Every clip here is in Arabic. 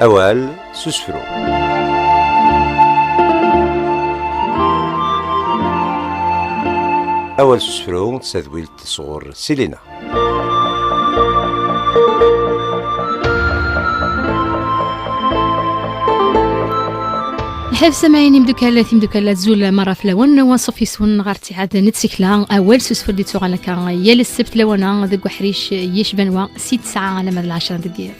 أوال سوسفرو. أول سوسفرو تسذويلت صغور سيلينا. حيف سمعيني مدوكالات زول مرة في لون وصفي سون غارتي عاد نتسكلا أول سوسفر دي تغالا كان يال السبت لونا ذق وحريش يشبنوا 6 ساعة على مدى 10 دقائق.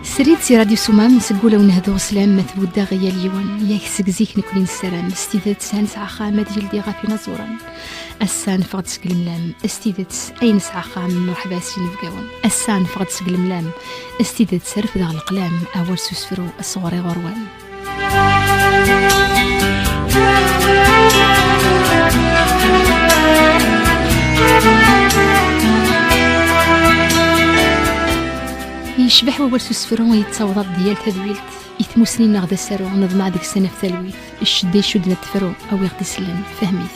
سريت راديو سمام نسقولا ونهدو سلام مثبودا غيا اليوان ياك سكزيك نكونين السلام استيدات سانس عخا ما ديال غافي نزورا السان فقد سقل ملام استيدات اين سعخا مرحبا سين فقاون السان فقد سقل ملام استيدات سرف ذا القلام اول سوسفرو الصغري غروان يشبح وول سوسفرون يتصوض ديال تدويلت يثمو سنين غدا سارو نظمع ديك السنة في تلويث الشدي شدنا تفرو أو يغدي سلم فهميث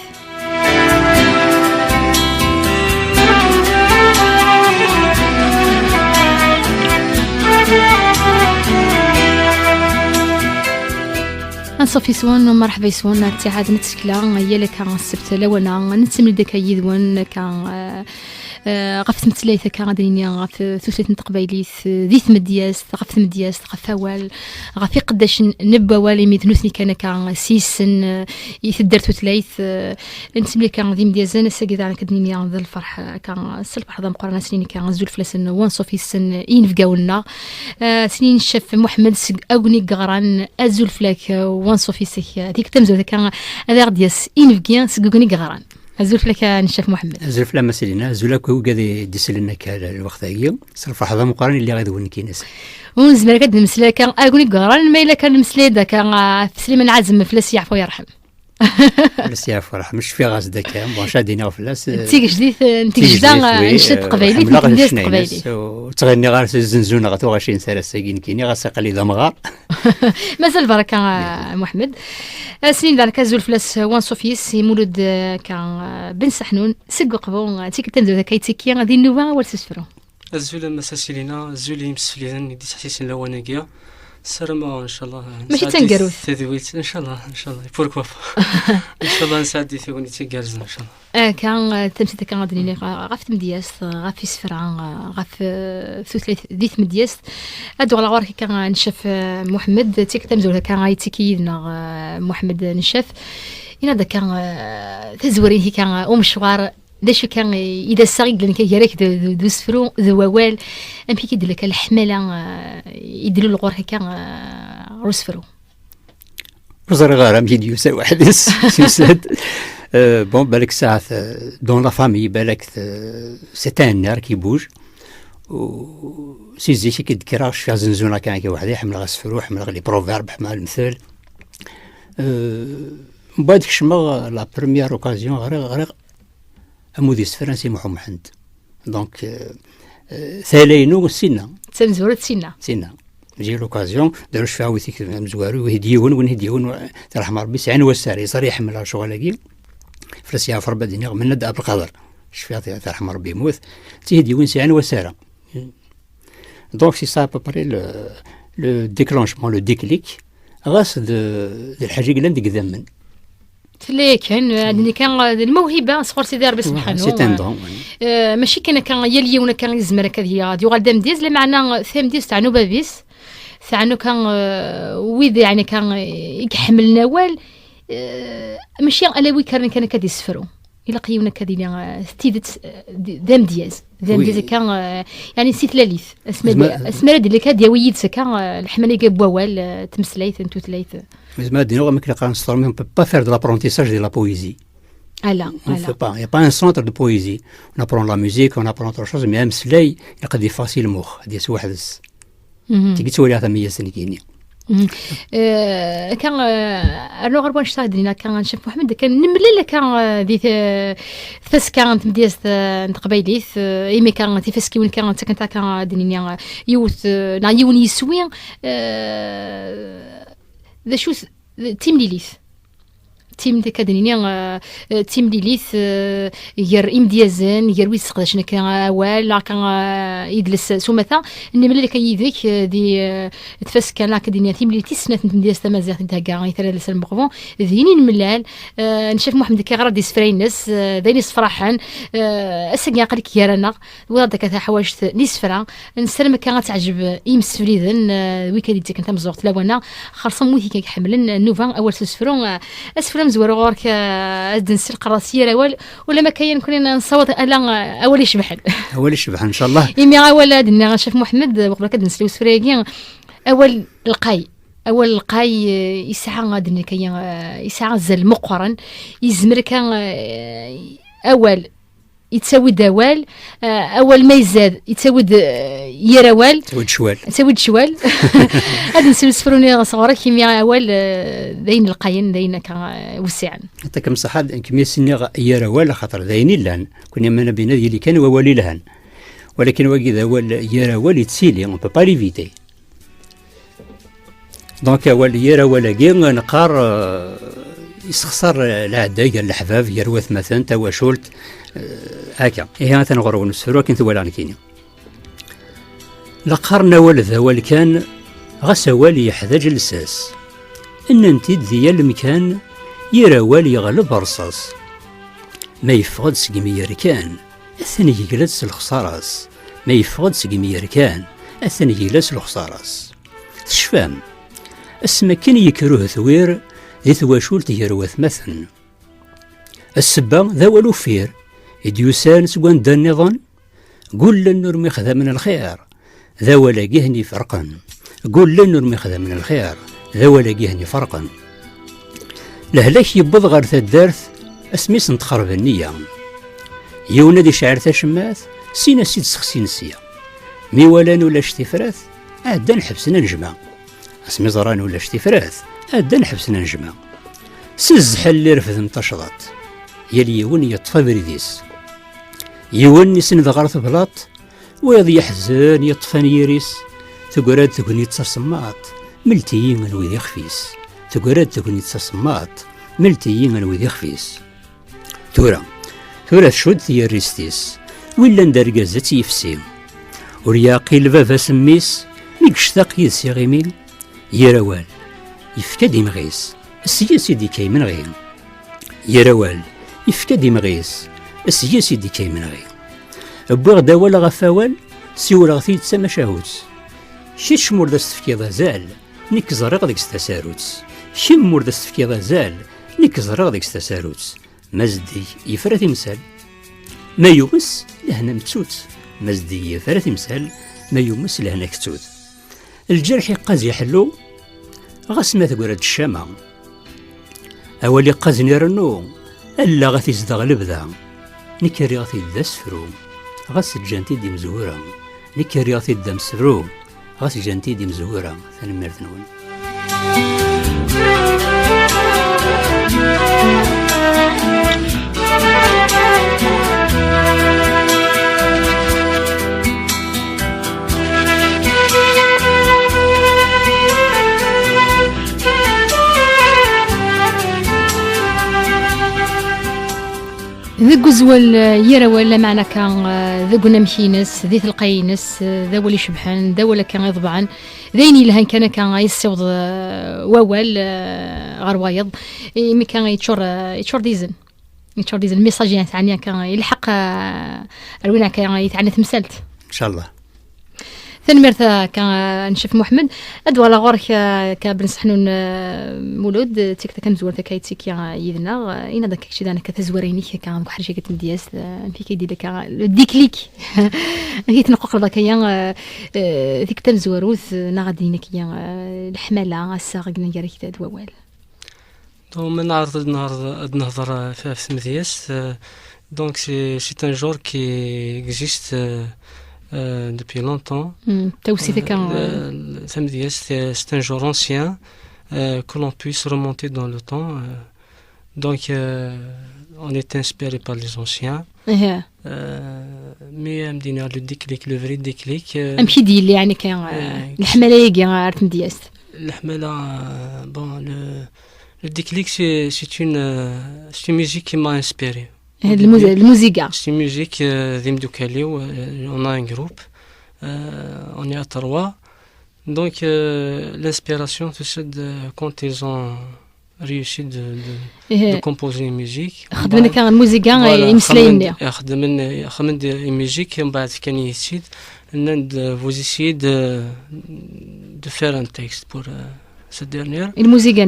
نصفي سوان ومرحبا يسوان اتحاد نتسكلا هي لك السبت لونا نتسمل ديك يدوان كان غفت متلايثة كغادرينيا غف ثلاثة نتقبايليث ذيث مدياس غف مدياس غف أول غفي قداش نبا والي ميثنوثني كان سيسن يثدرت ثلاث نتسملي كان ذي مديازان ساقي ذا كدنيا ذا الفرح كان الصلح حضا مقارنة سنين كان زول فلاسن وانصو في السن ينفقاولنا سنين شاف محمد أغني قغران أزول فلاك وانصو في سك هذيك تمزو كان هذا غدياس ينفقيان سقوغني قغران أزولف لك نشاف محمد أزولف لما سلينا أزولك هو قاعد يدسلنا كالوقت هاي صرف هذا مقارن اللي غادي يقول كيناس ونزمر كد المسلا كان أقولي قران ما إلا كان المسلا دا كان سليمان عزم فلاس يعفو يرحم فلاس يعفو يرحم مش في غاز داك بونشادينا فلاس تيجي جديد نتيجي جدا نشد قبايلي ندير قبايلي وتغني غير الزنزونه غتو غاشين سالا ساكين كيني غاسق لي دمغار مازال بركه محمد سنين دار كازول فلاس وان صوفيس مولود كان بن سحنون سقو قبون تيك تنزو ذاك يتيكي غادي نوفا ولا تسفرو الزول مساسيلينا الزول يمسفلينا ندي تحسيس لواناكيا سرما ان شاء الله ماشي تنقروث تدويت ان شاء الله بوركوا ان شاء الله نساعد ثوني تيغارز ان شاء الله كان تمسيت كان غادي غاف مدياس غاف سفران غاف ثلاث ديت مدياس ادو على غورك كان نشاف محمد تيك تمزول كان غايتيكينا محمد نشاف هنا كان تزوري كان مشوار داش كان اذا صغير لان كيراك دو سفرو ذو ووال ام بي كيدير لك الحماله يديروا الغور هكا روسفرو وزر غير فيديو سا واحد سيساد بون بالك ساعه دون لا فامي بالك سيتان نار كيبوج و سيزي شي كيذكراش في زنزونه كان كي واحد يحمل غسفرو يحمل لي بروفيرب حمل المثال من بعد كشما لا بروميير اوكازيون غير أمودي فرنسي محمد دونك ثالينو سينا تنزورت سينا جي لوكازيون داروش فيها ويثيك مزوارو وهديون ونهديون ترحم ربي سعين والساري صريح من الشغل فرسيا فربا دينيغ من ندأ بالقدر شفيها ترحم ربي يموت تهديون سعين والسارة دونك سي سا بابري لو ديكلونشمون لو ديكليك غاس دو الحاجة اللي عندك ذمن اللي كان الموهبه صغر سيدي ربي سبحانه ماشي كان يلي ولا كان يزمر كذا يغال دام ديز لمعنى ثام ديز تاع نوبابيس ثانو كان ويد يعني كان يحمل نوال ماشي الاوي كان كدي سفرو الى قيونا كدي ستيدت دام دياز كان يعني سيت لاليث اسماء اللي كاد يويد سكان الحمله بوال تمسليث انتو ثلاث زعما دينو ما كنسترمي on peut pas faire de l'apprentissage de la poésie. On fait pas, il y a pas un centre de poésie. On apprend la musique, on apprend autre chose, mais même سلاي يقدر يفاسي المخ هذه سي واحد تيجي تولي هذا 100 سنه كيني كان انا غربان شتاهدنا كان نشوف محمد كان نملل كان ذي فاس كانت مدياس نتقبايليث ايمي كان تيفاسكي وين كانت كان دنيا يوث نايون يسوي ذا شو تيمليليث تيم ديك دنيا تيم ليليث ير امديازن ير ويس قداشنا كان اول كان يدلس سومثا اني ملي كيديك دي تفس كان كدنيا تيم ليليث سنات مدياز تمازيغ تاع كاع ثلاث سنين مغفون ذيني الملال نشوف محمد كيغرا دي سفرينس دايني صفراحا اسكا قالك يرانا ورد كذا حوايج لي سفرا نسلم كان تعجب يمسفريدن ويكادي تك انت مزوقت لوانا خرصم موثي كيحملن نوفا اول سفرون اسفرا مزوره غورك دنسل قراصيه ولا ما كاين كنا نصوت الا اول يشبحن ان شاء الله يمي اول دنا شاف محمد وقبل كنسلو سفريكي اول القاي يسعى غادي كاين يسعى زل مقرن يزمر كان اول يتساوي دوال اول ما يزاد يتساوي يروال تساوي شوال هذا نسفروني صغار كيميا اول داين القاين داين وسعا حتى كم صحاد كمية سنة يروال خاطر داينين لهن كنا من بين اللي كان وولي لهن ولكن وكذا يروال يتسيلي اون بو با ليفيتي دونك اول يروال كي نقار يسخسر العدا قال الحباب يروث مثلا توا شولت هكا هي تنغرو نسفرو كنت ولا كيني لقرنا ولذا والكان غسوالي يحتاج لساس ان انت ذي المكان يرى والي يغلب رصاص ما يفقد سقمي ركان الثاني يجلس الخساراس ما يفقد سقمي ركان الثاني يجلس الخساراس تشفام اسما كان يكروه ثوير ذي ثواشولت يروث مثلا السبا ذا ولو فير إديوسان سوان دا النظام قول لنور مخذا من الخير ذا ولا جهني فرقا قول لنور مخذا من الخير ذا ولا جهني فرقا لهلاك يبض غير الدارث اسميس نتخرب النية يونا دي شعر تشماث سينا سيد سخسين سيا مي ولان ولا شتفراث عادا نحبسنا نجمع اسمي زران ولا شتفراث عادا نحبسنا نجمع سزحل اللي رفض متشضط يلي يون يطفى بريديس يون يسند غرث بلاط ويض يحزن يطفى يريس تقراد تكون يتصمات ملتيين الوذي خفيس تقراد تكون يتصمات ملتيين الوذي خفيس تورا شد يريستيس ولا ندرقزت يفسي ورياقي البابا سميس ميكشتاق يدسي غيمين يروال يفكد مغيس السياسي دي كي من غيم يروال يفكد مغيس السياسي دي كي من غيم بوغ داوال غفاوال سيول غثي تسمى شاهوتس شيش مور دا استفكيضا زال نيك زريق ديك ستساروتس شي مور دا استفكيضا زال نيك زريق ديك ستساروتس مزدي يفرا تمثال ما يمس لهنا متسوت مزدي يفرا تمثال ما يمس لهنا كتوت الجرح يقاز يحلو غاس ما تقول الشمع أولي قاز نيرنو ألا غاثي زدغ لبدا نكري غاثي دا سفرو غاس الجانتي دي مزورة نكري غاثي دا مسفرو غاس الجانتي دي مزورة ثاني مرثنون ذا قزول يرى ولا معنا كان ذا قلنا مكينس ذي القينس ذا ولي شبحان ذا ولا كان يضبعن ذيني لهن كان يسوض ووال غروايض مي كان يتشور ديزن الميساج يعني تعني كان يلحق الوين كان يتعني تمثلت ان شاء الله ثاني مرثا كان نشوف محمد ادوالا غورك كبنصحنون مولود تيك كان زوار تكايتيك يدنا اين داك شي دانا كتزوريني كان بحال شي كتمدياس في كيدير لك الديكليك هي تنقق داك يا ديك تمزوروث نغادينك يا الحمله الساغنا ديالك دوال من نعرض نهضر في سمدياس دونك سي un genre qui existe depuis longtemps. C'est un genre ancien que l'on puisse remonter dans le temps. Donc, on est inspiré par les anciens. Mais le déclic, le vrai déclic. أمشي اللي يعني كان الحملة يجي عارف مدياس. الحملة bon Le déclic, c'est une musique qui m'a inspiré. الموسيقى. C'est une musique d'Imdoukali, on a un groupe, on est à 3. Donc l'inspiration, tout ça, quand ils ont réussi de composer une musique. خدمنا كان الموسيقى يمسليني. خدمنا une musique ومن بعد كان يسيد vous essayez de faire un texte pour cette dernière. الموسيقى.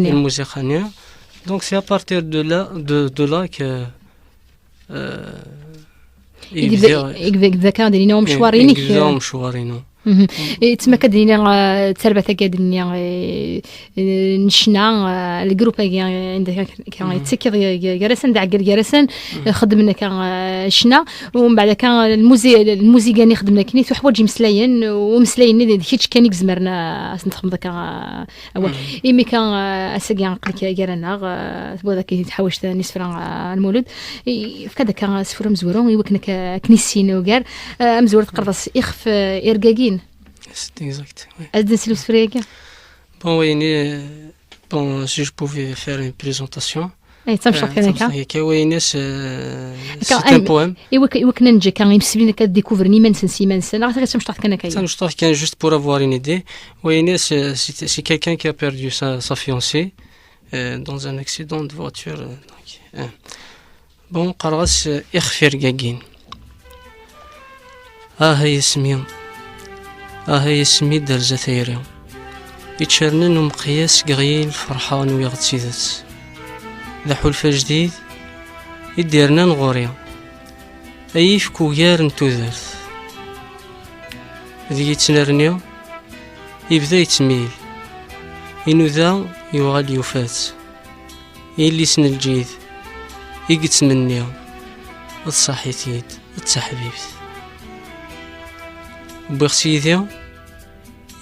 Donc c'est à partir de là que إذا كان دينا مشوارينك. تما كدينا تربه كدنيا نشنا الجروب عندك كان يتسكر جرسن دع جرسن خدمنا كان شنا ومن بعد كان الموسيقى اللي خدمنا كنيت وحوايج مسلاين ومسلاين هيك كان يزمرنا نخدم ذاك اول ايمي كان اسكي نقلك جرنا تبغى ذاك تحوش نسفر المولد فكذا كان سفر مزورون يوكنا كنيسين وكار مزور تقرص يخف ارجاجين. C'est exact. Oui. Bon, si je pouvais faire une présentation. C'est un poème. Juste pour avoir une idée. C'est quelqu'un qui a perdu sa fiancée dans un accident de voiture. Bon, قرص يخفي رقاقين. هي اسمي اسمي درزة ثيري يتشرنن ومقياس قغيل فرحان ويغد سيدات ذا حلفة جديد يديرنا نغوريا أيف كويار نتوذرت ذي يتنرنيا يبدا يتميل إنو ذا يوغال يوفات يلي سن الجيد يقت منيا الصحيتيد التحبيبت بغسيدي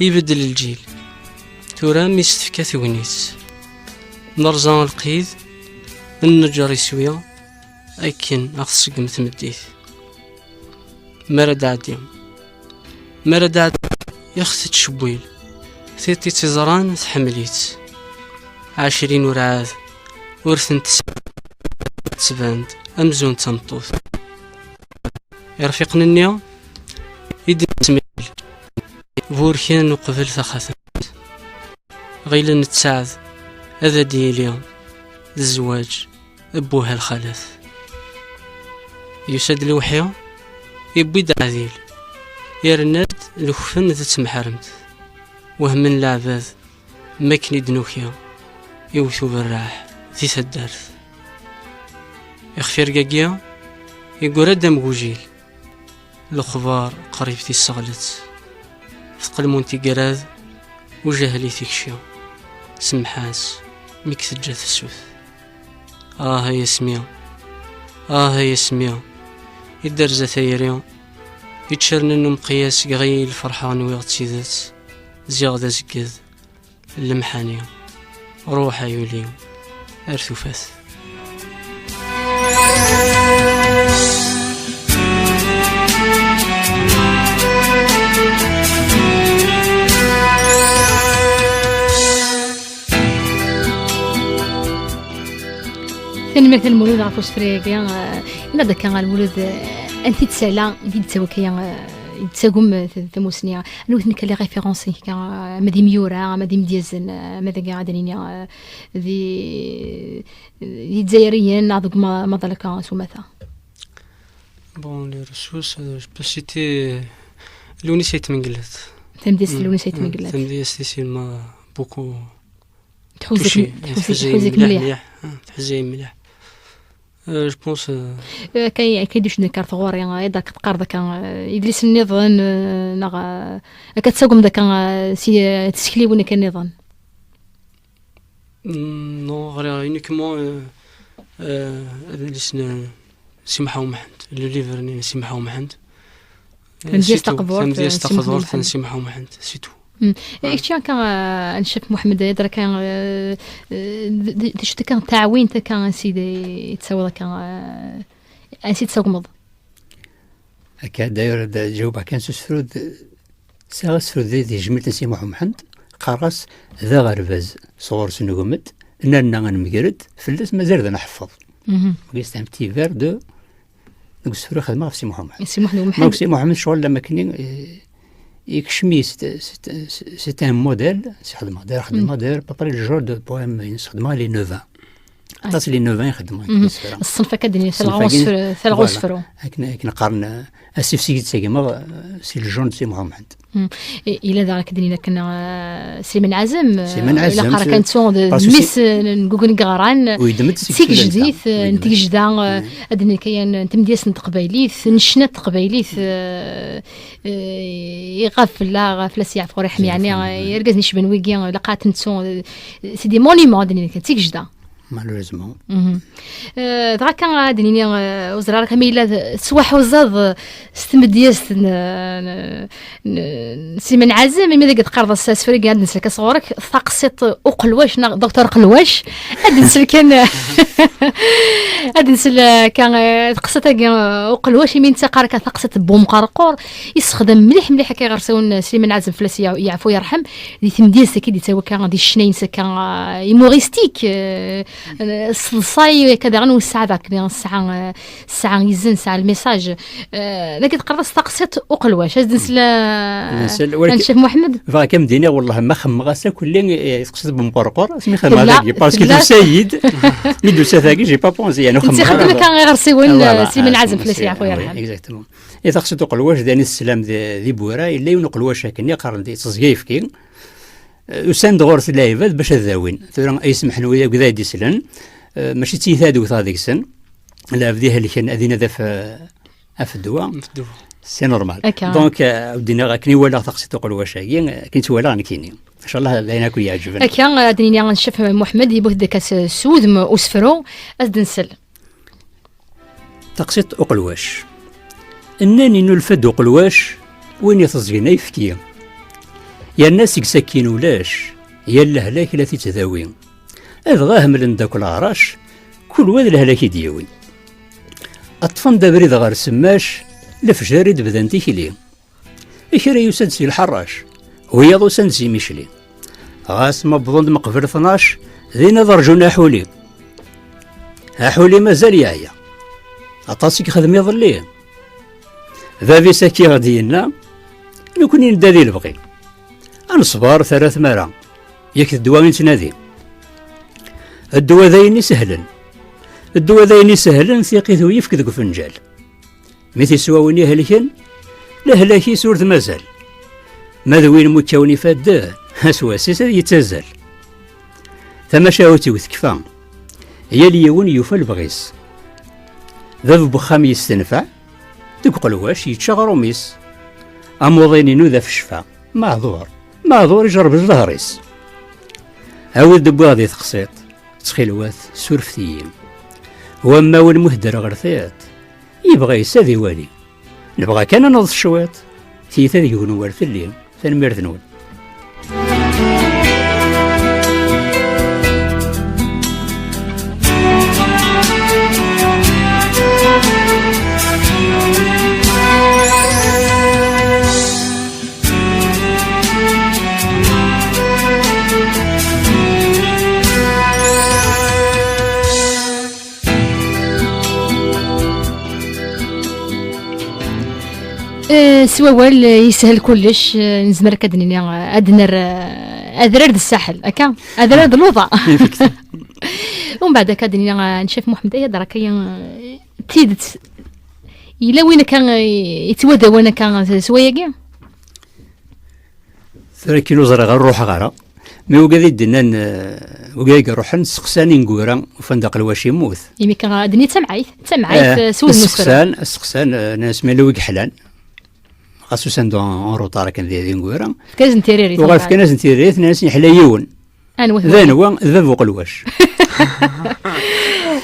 يبدل الجيل تورا ميستفكا ثونيس نرزان القيد النجار يسويا أكن أخصق متمديث مرد عاد يخت شبويل ثيتي تزران تحمليت 20 ورعاد ورثن تسباند أمزون تمطوث يرفقنا النيا يدي تميل بوركين وقبل ثخاثت غيلا نتساعد هذا ديالي الزواج أبوها الخلاث يساد الوحيا يبيد عذيل يرناد لخفن تتمحرمت وهمن العباد ماكني دنوكيا يوثو بالراح ذي ثدارث يخفي رقاقيا يقول دم قوجيل الأخبار قريبتي الصغلت ثقل مونتي قراد وجهلي تكشيو سمحاس ميك تجات السوث هيا سميا يدرزة ثيريا يتشرنن مقياس غيل فرحان ويغد سيدات زيادة زكذ اللمحانية روحا يوليو أرثو فاث ثاني مثل المولود عفوس فريقيا إلا ذاك كان المولود أنت تسالا يدي تساوي كيا يتساقم ثموسنيا نوثني كلي ريفيرونسي كا مدي ميورا مدي مديزن ماذا قاعدين ذي الجزائريين نعضق ما ضلك سومثا. Bon, les ressources, je peux citer l'UNICEF Minglet. تمديس l'UNICEF Minglet. تمديس m'a beaucoup تحوزك مليح. تحزي مليح. Je pense. كيدوش نكارت غوري إذا كتقار كان يدلس النظام نغ كتساقم ذاك سي تسكلي وين كان النظام. Non, uniquement لسنا سمحوا محمد اللي ليفرني سمحوا محمد. تمديس تقدور سمحوا محمد سيتو. إيش كان نشوف محمد يدرك كان دشت كان تعوين كان سيدي تسوى كان نسيت سوقمض أكاد داير جاوب كان سفرود ساغس فرود ذي جملة سي محمد قرص ذا غرفز صور سنقمت اننا غنمقرد فلس مازال ذا نحفظ قيست ام تي فير دو نقص خدمه في سي محمد سي محمد شغل لما كني يكشمي سي ان موديل سي خدمه داير بابري الجور دو بويم يخدمها لي 9 تصل لي 9 يخدمها الصنفه كدني ثلغوس فرو كنا قارن اسيف سيد سيما سي الجون سي محمد الى ذاك دنينا كنا سليمان عزم الى قرا كانت سون ميس نقول قران ويدمت سيك جديد نتيجه جدا ادني كاين تمدياس تقبايليث نشنات تقبايليث يغفل لا غفله سيعرف ريحم يعني يركز نشبن ويكي لقات نتسون سي دي مونيمون دنينا كانت سيك جدا مالوريزمون ذاك كان دنيا وزرار كميله سواح وزاد ستمدياس سيمن عزم ملي قد قرض الساسفري قاعد نسلك صورك ثقصت وقلواش دكتور قلواش اد نسل كان اد نسل كان قصتها وقلواش يمين تقار كثقصت بوم قرقور يستخدم مليح كي غرسون سليمان عزم فلاسيا يعفو يرحم دي تمدياس كي تسوى كان غادي الشنين كان ايموريستيك الصاي كذا غنوسع ذاك الساعه يزن ساعه الميساج لكن قرص تقصت وقلواش هز نشوف محمد فاك مدينه والله ما خمغاسه كل يقصد بمقرقر اسمي خمغا ذاك باسكو دو سيد ميدو ساكي جي با بونسي يعني خمغا خدمه كان غيرسيون سليمان عزم فلاسي يعفو يرحم اكزاكتومون يتقصد وقلواش داني السلام ذي بورا الا ينقلواش كني قارن دي تصقيف كي وساند غورث لايفات باش ذاوين ثورا يسمح له وياك ذا ديسلن ماشي تيثادو هذيك السن لا بديها اللي كان اذينا ذا في الدواء سي نورمال دونك ودينا كني ولا تقصيت تقول واش هي كنت ولا كيني ان شاء الله بينك ويعجبنا كان دنيا نشوف محمد يبوث داك سود وسفرو ازدنسل تقصيت اقلواش انني نلفد اقلواش وين يتزغينا يفتي يا الناس يسكين ولاش يا الهلاك لا تتذاوي أبغاه من داك العراش كل واد الهلاك ديوي أطفن دبريد غير سماش لفجاري دبدان تيكلي إكرا يسدسي الحراش وياضو سنسي ميشلي غاس ما بظن مقبل 12 ذي نظر جناحولي هاحولي مازال يعيا أطاسك خدم يظليه ذا ساكي غدينا نكوني ندادي البغي أنصبر 3 مرة ياك الدواء من تنادي الدواء ذايني سهلا ثيقيثو يفك ذوك فنجال مثل سواوني هلكن لهلاكي سورة مازال ماذوين متكوني فاد هسواسيس يتزال ثم شاوتي وثكفا هي اليون يوفى البغيس ذا بخام يستنفع دوك قلواش يتشغرو ميس أموضينينو ذا في الشفا معذور يجرب الظهريس هاود دبو غادي تقصيط تخيلوات سورفتيين وما وين مهدر غرثيات يبغى يساذي والي نبغى كان نض شوات تيتا يكون وارث الليل ثنمير ذنون سوال يسهل كلش نزمر كدني ادنر اذرار الساحل اكا اذرار اللوطه ومن بعد كدني نشوف محمد اي دركيا تيدت الى وين كان يتودى وانا كان سوايقي 3 كيلو زرا غنروح غارة مي وقادي دنان وقايق روح نسقساني نقورا وفندق الواش يموت يمي كان دني تمعيث سول المسفر السقسان ناس ملوك حلال خاصوصا دون روطار كان ذي نقورا كاز نتيريري وغاف كناز نتيريري ناس حلايون ذا نوا ذا فوق الواش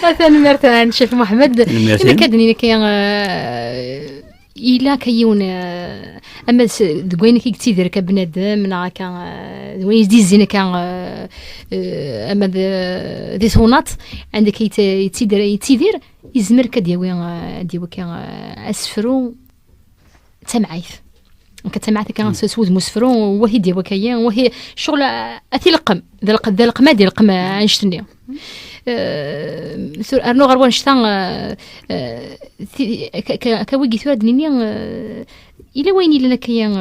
مثلا مرتان شيخ محمد إلا كدني كاين إلا كيون أما دوين كي تيدير كبنادم نا كان دوين يزيزين كان أما ذي ثونات عندك يتيدير يزمر كديوي كان أسفرو تمعيث كتسمعتي كان سود مسفرون وهي دي وكاين وهي شغل اثي لقم ذا القما ديال القم انشتني ارنو غروان شتان كويجي ثواد نيني الى وين لنا كاين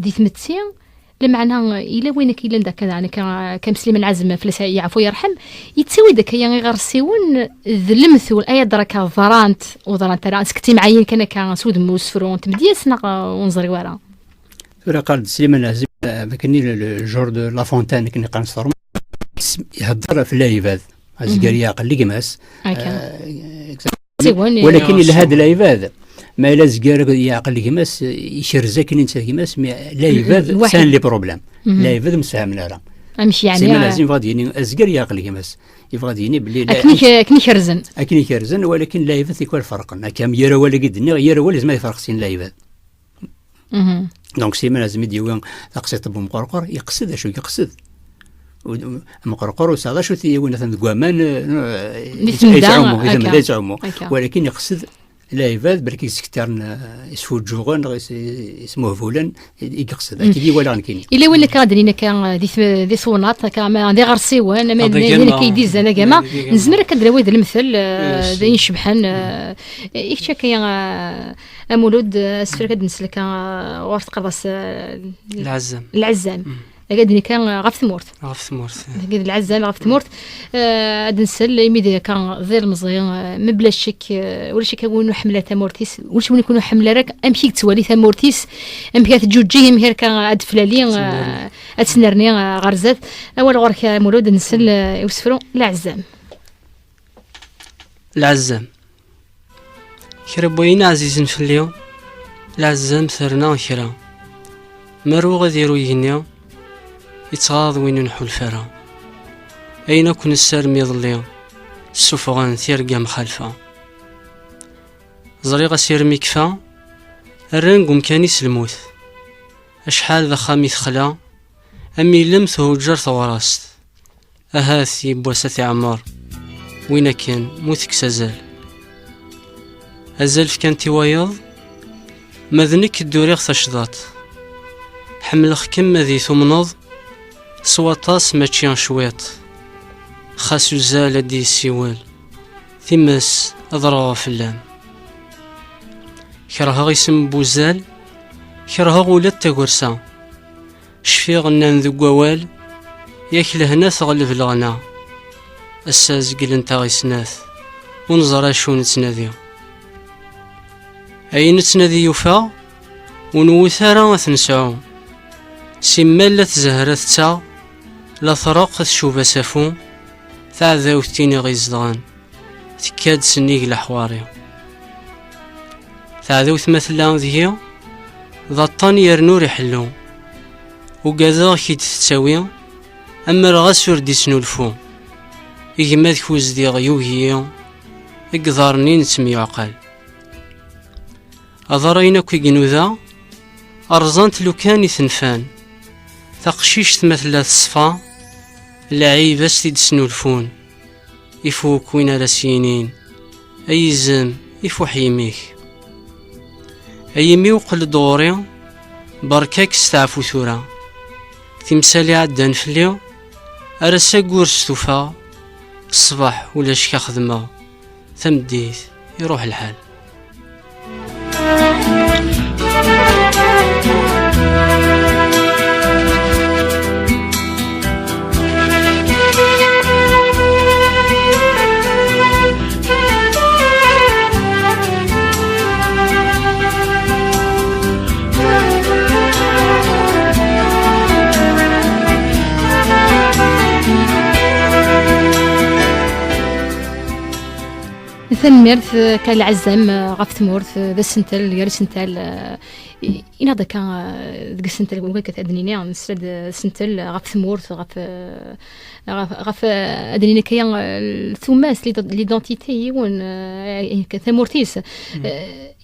دي ثمتسين لمعنى الى وين كاين داك يعني كمسلم العزم فلاس يعفو يرحم يتسوي داك يعني غير سيون ذلمث والايا دركا ضرانت وضرانت راه سكتي معين كان سود مسفرون تمديسنا ونزري ورا قال سليمان العزم كاين الجور دو لا فونتان كنا كنصرم يهضر في اللايفات ازكاريا قال لي كماس ولكن الى هذا اللايفات ما لا زكار يعقل لي كماس يشرزا كاين انت كماس لايفات سان لي بروبليم لايفات مساهمنا راه امشي يعني سليمان العزم غادي يعني ازكار يعقل لي كماس يبغى يني بلي كني خرزن اكني خرزن ولكن لايفات يكون فرق كام يرى ولا قدني يرى ولا لازم يفرق سين لايفات دونك سليمان العزم ديوان تقصيت بمقرقر يقصد شو يقصد مقرقر وسالا شو تيوان مثلا كوامان يتعمو ولكن يقصد لايفات بركي سكتارن يسفو جوغن اسمه فولان يقصد اكيد ولا غنكيني الا ولا كادرينا كان دي صونات كان عندي غير سيوان ما كيديز انا كما نزمر كدراوي ذا المثل ذا يشبحن يكشا كاين مولود اسفر كدنسلك ورث قرص العزام قادني كان غف ثمورت قاد العزام غف ثمورت ادنسل يميدي كان غير مزيان مبلا شك ولا شي كونو حمله تمورتيس ولا شي يكونوا حمله راك امشي تسوالي تمورتيس امشي تجوجي مهير كان اد فلالين اتسنرني غرزات اول غرك مولود نسل يوسفرو العزام كربوين عزيزين في اليوم العزام ثرنا كرا مرو غاديرو يهنيا يتغاض وين نحو الفرا أين كن السار ميضلي السفغان ثيرقا مخالفة زريغة سير ميكفا الرنق مكانيس الموت أشحال ذا خامي ثخلا أمي لمث هجر ثوراست أهاثي بواسة عمار وين كان موتك سازال أزال في كانتي وايض مذنك الدوريغ ثشضات حملخ كم ذي ثمنض سواطاس ماتشيان شويط خاصو زال دي السيوال ثماس أضرغ فلام كرها غيسم بوزال كرها غولات تاكورسا شفي غنان ذو قوال ياك لهنا ثغلف الغنا الساز قلنتا غيسناث ونزرا شو نتنادي أي نتنادي يوفا ونوثارا ثنسعو سمالة زهرة تا لا ثراق تشوف سافو تعذاو تيني غيزدغان تكاد سنيق لحواري تعذاو تمثلا ذهي ذا الطاني يرنو ريحلو وقاذا كي تتساوي أما رغاسور دي سنولفو إجماد كوز دي غيوهي إقدارني نتمي عقال أضرينا كي جنوذا أرزانت لو كان ثنفان تقشيش تمثل الصفا لعيبة ستيد سنولفون يفوك وين راسينين أي زم يفوح يميك أي ميوقل دوري بركاك استعفو ثورا تمثالي عدان فليو أرسا قورس توفا الصباح ولا شكا خدمة ثمديت يروح الحال ثمرت كالعزام غف ثمورت ذا السنتل غير سنتل إن هذا كان ذا السنتل وكان كتأدنيني نسرد السنتل غف ثمورت غف أدنيني كيان الثماس ليدونتيتي ون كثمورتيس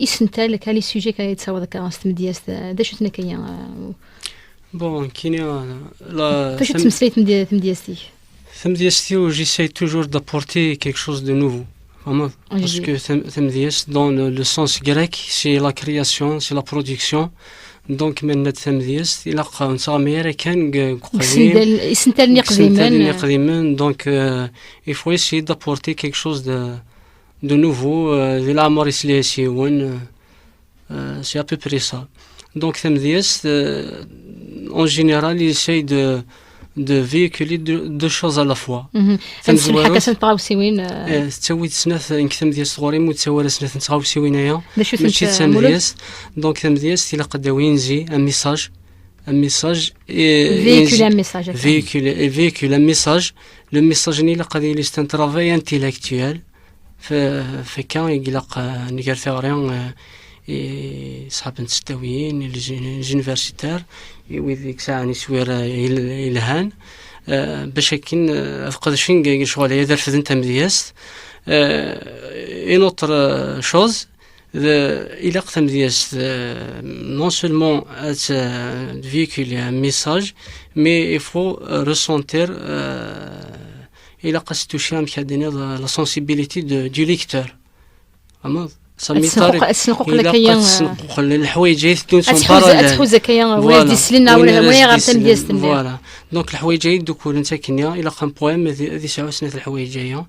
السنتل كالي سوجي كيتصاوب ذاك استمدياس دا شفتنا كيان بون كاين فاش تمسليت تمدياستي ثمدياستي و j'essaie toujours d'apporter quelque chose de nouveau. Parce que Themdies, dans le sens grec, c'est la création, c'est la production. دونك من التمديس الى نصامير كان قديم سنتين قديما دونك il faut essayer d'apporter quelque chose de nouveau de la marisliation c'est à peu près ça donc تمديس en général il essaye de véhiculer deux choses à la fois. تنسمح حكا تنطاوسيوين تسوي سنات نكتم ديال صغوري متسوى سنات نتغاوسيوين هيا ماشي تمديس دونك تمديس الى قداو ينزي ان ميساج véhicule un message le message ni la قضيه c'est un travail intellectuel فكان يقلق نقال ثوريان صحاب نستويين الجونيفرسيتير وذيك ساعة نسوير إلهان باش هكين أفقد شين شغل يدير في ذنتا مدياس une autre chose il a مدياس non seulement véhiculer un message mais il faut ressentir il a قصد toucher un peu la sensibilité du lecteur السنقوق لكيان الحوايج يدون تحوز كيان ولا ديسلنا ولا غير تم ديستن فوالا دونك الحوايج يدوكول انت كنيا الى قام بويم هذه ساعه سنه الحوايج جايه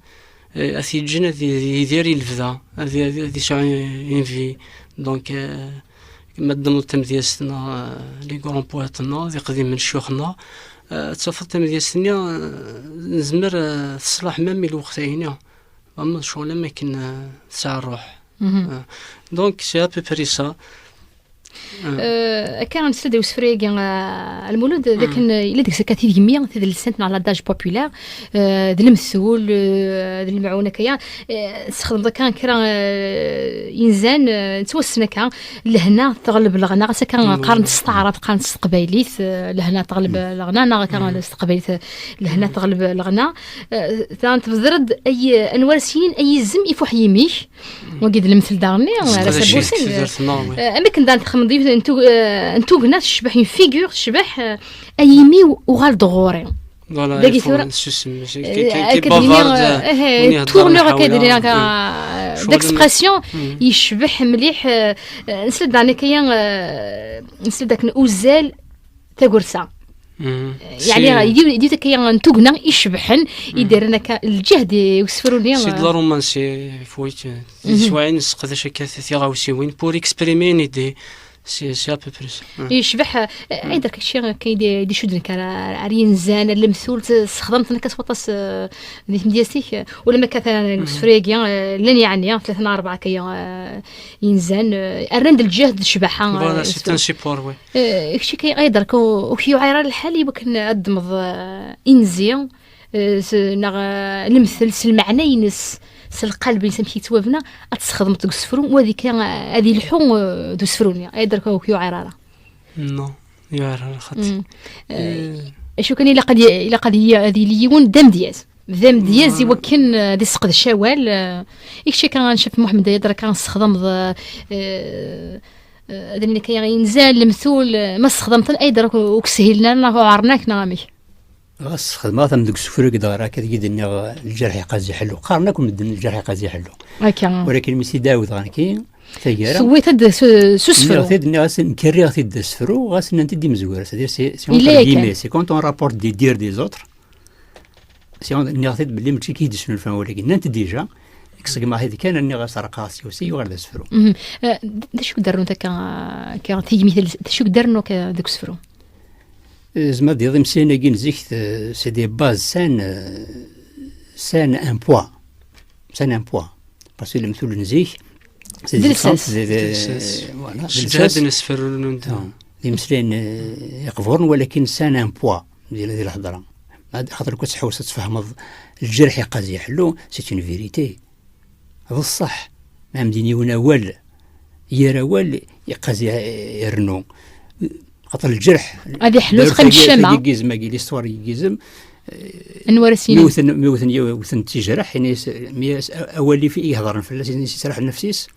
اثي الجنه يدير الفدا هذه ساعه انفي دونك مدام تم ديستنا لي غران بواتنا ذي قديم من شيوخنا تصفت تم ديستنا نزمر تصلح مامي الوقت هنا اما شغل ما كنا ساعه الروح donc c'est à peu près ça كان نستدعي وسفريق المولود لكن إلا ديك كثير جميع في السنت على داج بوبولار ذي المسؤول ذي المعونة كيا استخدم كان كرا إنسان توسنا كان لهنا تغلب الغناء كان قارن تستعرض قارن تستقبيليث لهنا تغلب الغناء كان تستقبيليث لهنا تغلب الغناء ثان تبذرد أي أنوار سنين أي زم يفوح يميش وقيد المثل دارني على سبوسين أما كن دان تخمم ضيف انتو قنات تشبح فيغور تشبح ايمي وغال دغوري فوالا داكي ثورة كي بافارد تورنور كيدير داكسبرسيون يشبح مليح نسلد داني كيان نسلد داك اوزال تاكورسا يعني يدير كيان انتو قنا يشبحن يديرنا الجهد يوسفروني سي دلا رومانسي فويت شوين نسقداش كثيثي غاوسيوين بور اكسبريمي دي سي ا بو بريس يشبح ايضا كشي كيدي شدن كارين زان المثول استخدمت انا كسوطاس ديت مدياسي ولا ما كان سفريغيا لن يعني 3 4 كي ينزان الرند الجهد شبحه فوالا سي ان سيبور وي كشي كي ايضا وكيو عير الحالي بكن ادمض انزي المثل المعنى ينس القلب اللي سمحي توابنا اتستخدم تسفرون وهذيك هذه الحو دو سفرونيا ايضا كيو عراره نو يو عراره خاطر شو كان الا قد هي هذه ليون دم دياز ذم دياز يوكن دي سقد الشوال يكشي كان نشوف محمد يدرا كان استخدم اللي كان ينزال المثول ما استخدمت ايضا وكسهلنا لنا عرناك نامي غاس خدمات من دوك السفرة كدا راه كتقيد الجرح يقاز يحلو قارناكم مدن الجرح يقاز يحلو ولكن ميسي داود غانكي تايرا سويت هاد سوسفرو غادي غاس نكري غادي السفرو غاس ننتدي مزوره سي سي كونت اون رابورت دي دير دي زوتر سي اون غادي بلي ماشي كيدسنو الفهم ولكن انت ديجا كما هذه كان اني غاس رقاصي وسي وغير السفرو شو درنو تا كان تيجي مثل شو درنو كدوك السفرو زعما ديال مسينا كي نزيك سي دي باز سان ان بوا باسكو المثل نزيك سي دي سانس فوالا جهاد نسفر دي مسلين يقفرن ولكن سان ان بوا ديال هذه الهضره خاطر كنت تحوس تفهم الجرح يقاز يحلو سي اون فيريتي هذا الصح ما مديني هنا وال يراول يقاز يرنو خاطر الجرح هذه حلول تقن الشمع يجيزم كي ليستوار يجيزم نورسين موثن تجرح يعني اولي في يهضر فلاس يسرح النفسيس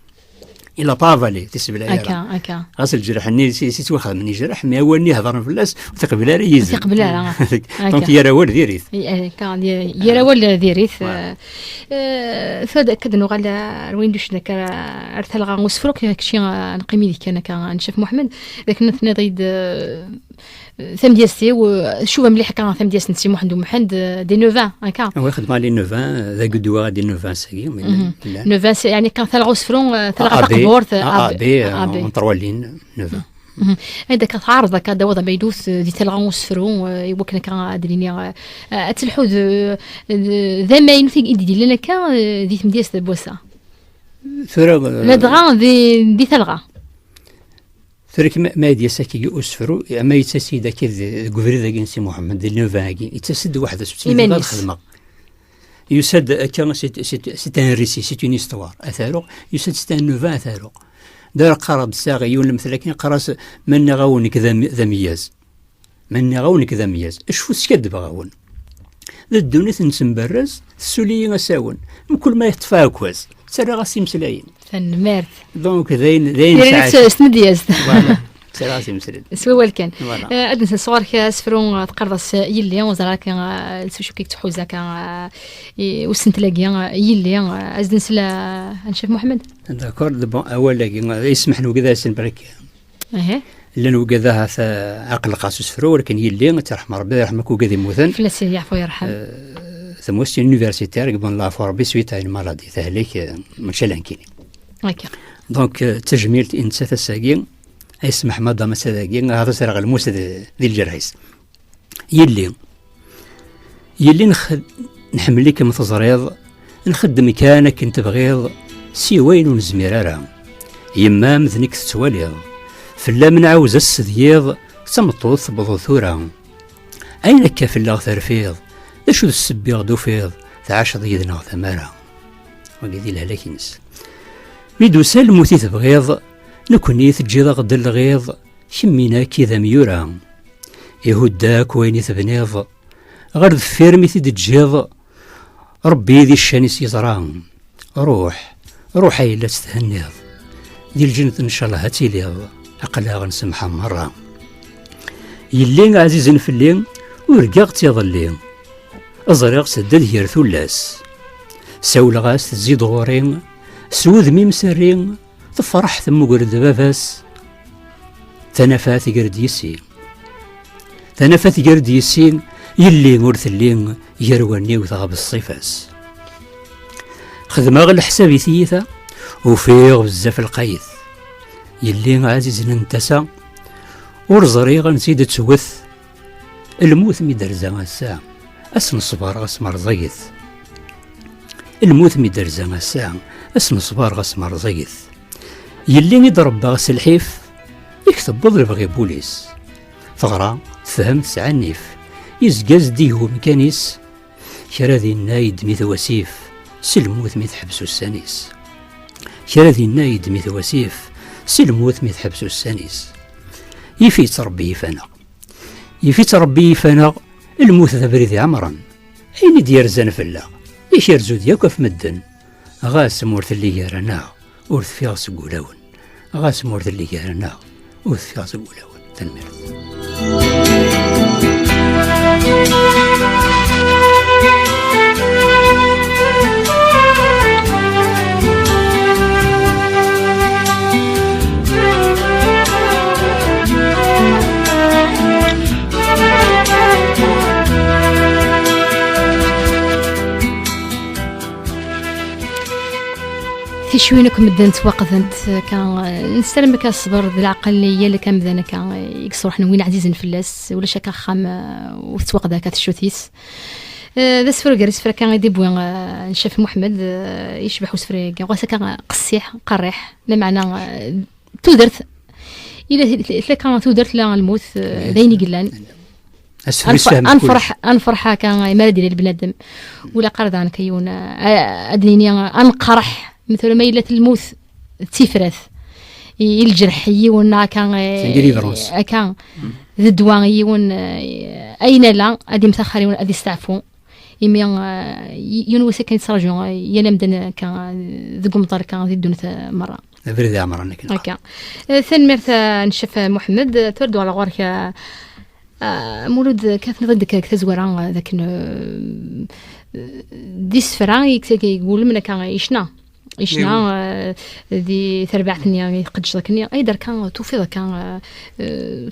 الى بافالي تسبلا اكا غاس الجرح ني سي واخا مني جرح ما ولني هضر في الناس وتقبل راه يزن تقبل راه دونك يرا ول ديريث كان يرا ول ديريث فهذا كدنو على وين دوش ذاك ارثل غا وسفروك هادشي نقيمي ديك انا كنشوف محمد لكن نريد ثم ديالتي وشوف مليح كان ثم ديال سنتي محمد دي نوفان هكا هو خدمه لي نوفان ذا قدوا دي نوفان ساكي نوفان يعني كان ثلغ سفرون ثلغ تقبور ابي نطرولين نوفان هذاك تعارض هكا وضع بيدوث دي ثلغ وسفرون يوكنا كان ادريني اتلحو ذا ما ينفيق ايدي لنا كان دي ثم ديال بوسا لا دي ثلغه ثريك ما ديال ساكي اسفرو اما يتسيد كذا غفري ذاك سي محمد ديال نوفاكي يتسد واحد سبتي الخدمه يسد كان سي ان ريسي سي اون استوار اثارو يسد سي ان نوفا اثارو دار قرب الساغي ولا مثلا كي قراس من غاونك ذا مياز من غاونك ذا مياز اشفو سكد بغاون ذا الدنيا تنسمبرز السوليه غساون من كل ما يطفى كواز سرا غاسي مسلاين فن مارت دونك ذين ساعات سندياز سراسي مسلين سوال كان ادنس الصور كاسفرون تقرض يلي وزرا كان شو كيك تحوزا كان وسنتلاقي يلي ازدنس لا نشوف محمد داكور بون اولا يسمح له كذا سن برك لانه كذا عقل قاسوس فرو ولكن يلي ترحم ربي يرحمك وكذا موثن فلاسي يعفو يرحم ثم وسط يونيفرسيتير قبل لا فور سويت هاي المرض ثهليك مشلان كيني هكا دونك تجميل انسى الساقين يسمح ماذا مساكي هذا سرق الموس ديال الجرحيس يلي نحمل لك متزريض نخدم كانك انت بغيض سي وين ونزميرارا يما مذنك تتواليض فلا من عاوز السديض سمطوث بضوثورا اينك في الله ترفيض شو السبي غدو فيض تعاش ضيدنا ثمارا وقيدي لها لكنس بيدو سالموتي تبغيض نكوني تجيض غد الغيض شمينا كذا ميورا يهداك وين تبنيض غير ذفير ميتي تجيض ربي ذي الشانيس يزران روح ايلا تستهنيض دي الجنة ان شاء الله هاتيليض اقلها غنسمحها مرة يلين عزيز في اللين ورقاق يظلين ازرق سدد هير ثلاس ساول غاس تزيد غورين سوذ ميم سرين تفرح ثم قرد بافاس تنفات قرد يسين يلي مرث اللين يرواني وثغب الصفاس خدمة غل حسابي ثيثة وفيغ بزاف القيث يلي عزيز ننتسى ورزري غنزيد تسوث الموت ميدرزا الساعة اسم الصبار غسمر زيث الموت ميدرزا الساعة اسم الصبار غسمر زيث يلي يضرب باغس الحيف يكتب بضرب غي بوليس ثغرة فهم سعنيف يزقاز ديهو مكانيس شراذي النايد ميث وسيف سلموث ميث حبسو السانيس شراذي النايد ميث وسيف سلموث ميث حبسو السانيس يفي تربي فانا الموت ذبريذي عمرا حين دير زان فلا يشيرزو دياك في مدن غاس مورث اللي يرانا ورث فيها سقولاون غاس مورث اللي يرانا ورث فيها سقولاون تنمير في شوينكم مدن توقفت كان نستلم بك الصبر بالعقلية اللي كان مدنا كان يكسر حنا وين عزيز نفلس ولا شكا خام وتوقدا كتشوتيس ذا سفر سفر كان يدي بوين نشاف محمد يشبح سفر غاسا كان قصيح قريح لا معنى تودرت الا كان تودرت لا الموت دايني قلان انفرح كان ما ديال البنادم ولا قردان كيون ادنيني انقرح مثل ما يلات الموت تيفرث الجرحي ونا كان كان ذدواغي ون اين لا ادي مسخرين ادي استعفوا يمي ينوسي كان يتسرجون ينام دنا كان ذقم طار كان ذي دون مره بريد عمرنا كنا هكا ثاني مرة نشوف محمد تردو على غورك مولود كانت ضدك كتزورا ذاك دي سفرا يقول من كان يشنا دي تربعتني قد شركني ايضا كان توفي كان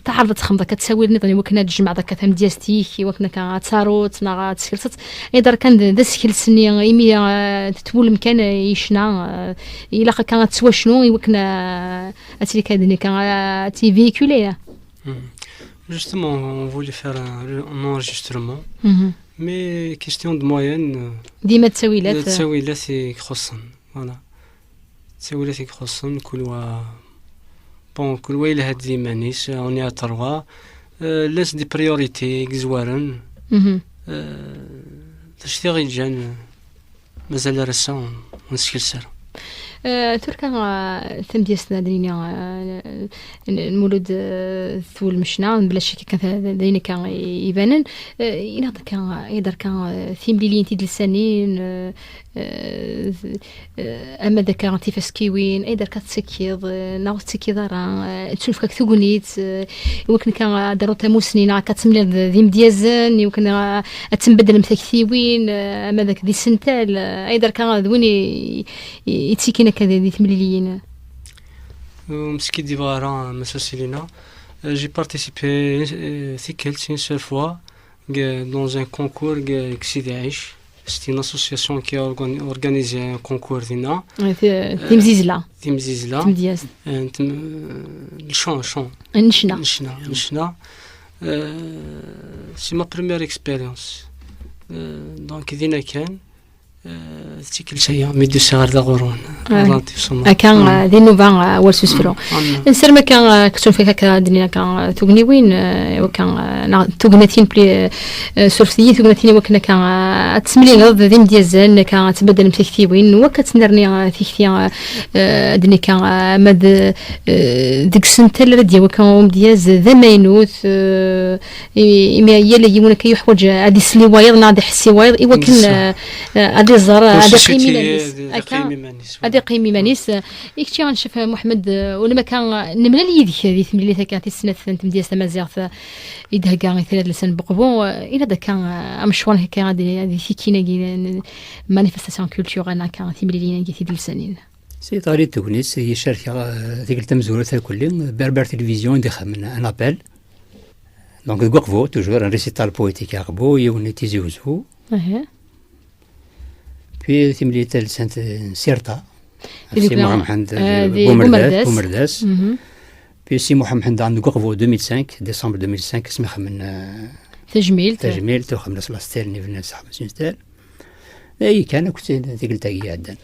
تعرضت خمضه كتساوي نظني وكنا تجمع ذاك ثم دياستيك وكنا كتساروت نا تسكلت ايضا كان ذا سكل سني ايمي تتول مكان يشنا الا كان تسوى شنو وكنا اتلي كادني كان تي فيكولي Justement, on voulait faire un enregistrement, mais question de moyenne. ديما تساويلات التساويلات يخصن فوالا التساويلات يخصن كل واحد هاد ديمانيس اوني اتروا لاس دي بريوريتي زوارن تشتي غيجان مازال راسا ونسكل سر تركا ثم ديالنا دينا المولود ثول مشنا بلا شك كان دينا كان يبانن إلا كان يقدر كان ثيم ليلين تيد السنين أما ذاك عاطفة كيوين أيضا كتسكيض ناغ تسكيض راه تشوف كاك ثقونيت وكن كان دارو تاموسنين كتملي ذيم ديازن وكن أتنبدل مثكثيوين أما ذاك دي سنتال أيضا كان ذويني يتسكينا كذا دي ثمليين مسكي ديفارا مسوسيلينا j'ai participé une seule fois dans un concours Xidaïch. C'était une association qui a organisé un concours d'INA. Timzizla. Timzizla. Le chant. Nishna. C'est ma première expérience. Donc, d'INA Ken. كل شيء ميدو صغار دغورون كان دي نوفا والسوسفرو نسر ما كان كتشوف فيك هكا دنيا كان تغني وين وكان تغنتين بلي سورسيين تغنتين وكنا كان تسملي غض ديم ديال كان تبدل متكتي وين وكتنرني تكتي دنيا كان مد ديك سنتل ردي وكان دياز ذا ماينوت يما يلا يمون كيحوج هذه سليوايض نادي حسيوايض ايوا كان هذه الزهر هذه قيمي مانيس يكتي غنشوف محمد ولما كان نملا يديك هذه ثمليله كانت السنه ديال تمازيغ يدها كاع ثلاث لسان بقبو الى دا كان مشوار هكا هذه فيكينا مانيفيستاسيون كولتورال انا كان ثمليلين كي ديال السنين سي طريقه تونس هي شركه ديك التمزورات كل بربر تلفزيون دي خمنا ان ابل دونك غوكفو توجور ان ريسيتال بويتيك غبو يوني تيزوزو في ثملية سنة سيرتا سي محمد بومرداس في سي محمد عند قرفو 2005 ديسمبر 2005 اسمه خمن تجميل تو خمن سلاستيل نيفنا صاحب سنستيل اي كان كنت ديك التاقي عدن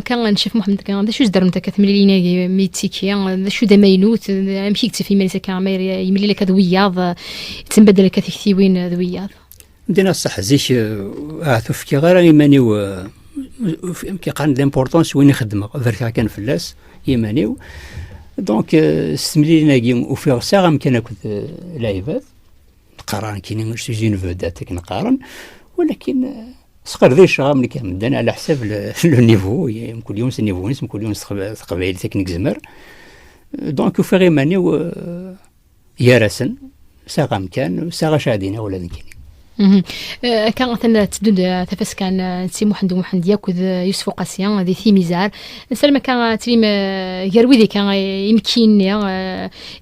كان نشوف محمد كان دا شو زدر نتا كثملينا ميتيكيا دا شو دا ماينوت ماشي كتفي مالسا كان يملي لك ذوياض تنبدل لك ثيوين ذوياض بدينا الصح زيش تفكي غير يمانيو كيقارن ليمبورطونس وين يخدم فركا كان فلاس يمانيو دونك استملينا كي وفي ساعه يمكن كنت لاعبات نقارن كاين سوزين فودات نقارن ولكن صقر ذي الشغل ملي كان على حساب لو نيفو كل يوم النيفو نسم كل يوم تقبايل تكنيك زمر دونك وفي يمانيو يارسن ساعه مكان ساعه شادينا ولا ذيك كان مثلا تدود تفس كان سي محمد ياكل يوسف قاسيان هذه في ميزار سلمى كان تريم يروي كان يمكن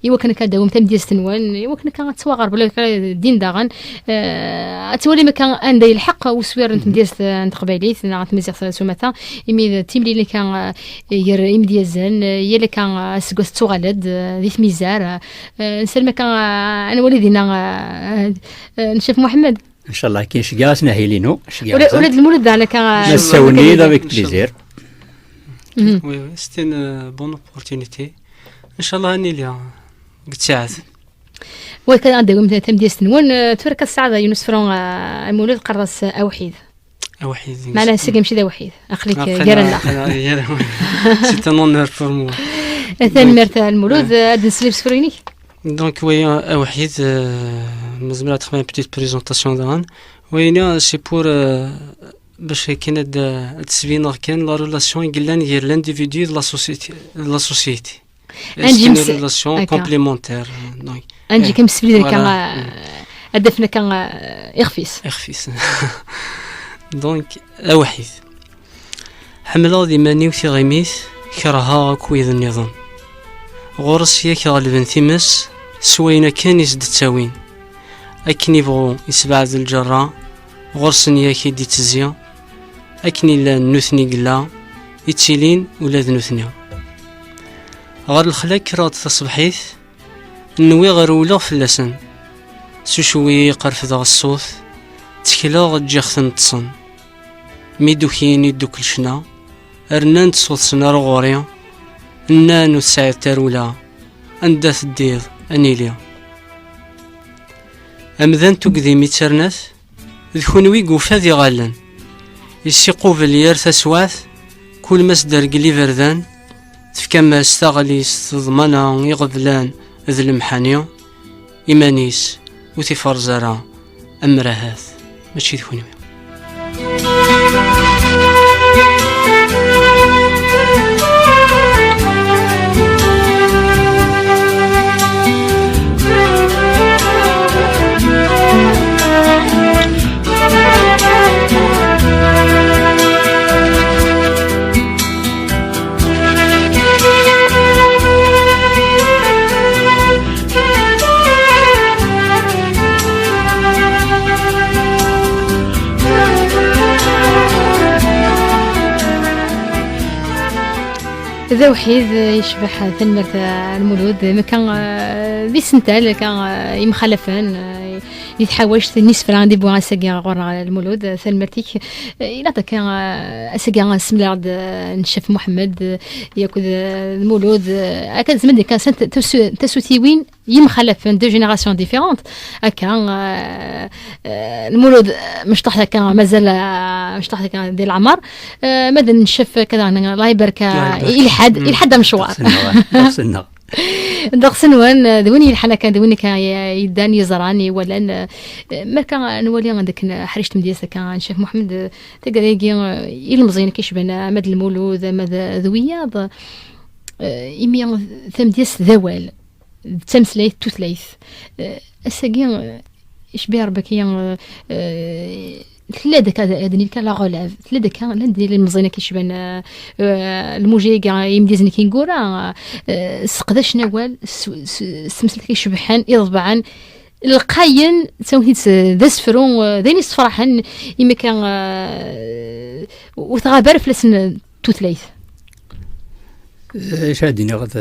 ايوا كان كداوم تم ديال سنوان ايوا كان تواغر بلا دين داغن اتولي ما كان عندي الحق وسوير انت ديال عند قبيليت نعرف مزيغ سومتا يمي تيم اللي كان يم ديالزن هي اللي كان سكوس تغلد ذي ميزار سلمى كان انا وليدنا نشوف محمد ان شاء الله كاين شكاس ناهيلينو ولاد المولد انا كان نساوني دافيك بليزير وي سيتي ان بون اوبورتونيتي ان شاء الله اني ليا قلت ساعات وكان عندهم تم ديال سنوان تورك السعاده يونس فرون المولد قرص اوحيد معنا سيك ماشي ذا وحيد اخليك ديرنا سيت ان اونور فور مو ثاني مرتاع المولود هاد نسليف سفريني دونك وي اوحيد مازال تخمم بتيت بريزونطاسيون دان وينا سي بور باش كاين تسبين كان لا ريلاسيون قلنا غير لانديفيدو لا سوسيتي لا سوسيتي انجي ريلاسيون كومبليمونتير انجي كمسفلي كان هدفنا كان اخفيس دونك اوحيد حمله ديماني وثي غيميث كرها كويذ النظام غورس ياك غالبا ثمس سوينا كان يزد التاوين أكن يبغو يسبعد الجرة غرسن ياكي دي تزيا أكن إلا نوثني قلا يتسيلين ولا ذنوثني غار الخلاق كرات تصبحيث نوي غير ولا فلسن سوشوي قرف ذا الصوت تكلا غجاخثن تصن ميدوكين يدو كل شنا أرنان تصوت سنار غوريا نانو الساعة تارولا أنداث الديض أنيليا أمذان تقذي ميترناث ذكونوي قوفاذي غالن يسيقو فاليار تسواث كل مصدر قلي فردان تفكما استغلي استضمانا يغذلان ذي المحانيو إيمانيس وتفرزارا أمرهاث ماشي ذكونوي ذا وحيد يشبح ثمرة المولود ما كان ذي سنتال كان يمخلفان يتحوش نصف عندي بوغا ساقي غورا المولود ثمرتيك إلا كان ساقي سملارد نشاف محمد ياكل المولود أكاد زمان كان سنت تسوتيوين يمخلفان دو جينيراسيون ديفيرونت كان المولود مش طاح كان مازال مش طاح كان ديال العمر ماذا نشاف كذا الله يبارك إلى حد مشوار داك سنوان دوني الحنا كان دوني كان يداني يزراني ولا ما كان نولي عندك حريشت مدياسه كان شيخ محمد تقريقي يلمزين كيشبنا مد المولود مد ذوياض يمي ثم دياس ذوال تمثليث توثليث الساقين يشبه ربكيا ثلاثة كذا أدني كان لا غلاف ثلاثة كان لندي المزينة كيشبان الموجي كاع يمديزني كينقورا سقداش نوال سمسلت كيشبحان يضبعان القاين سويت ذا سفرون ذيني صفرحان يما كان وتغابر فلسن توثليث شاديني غد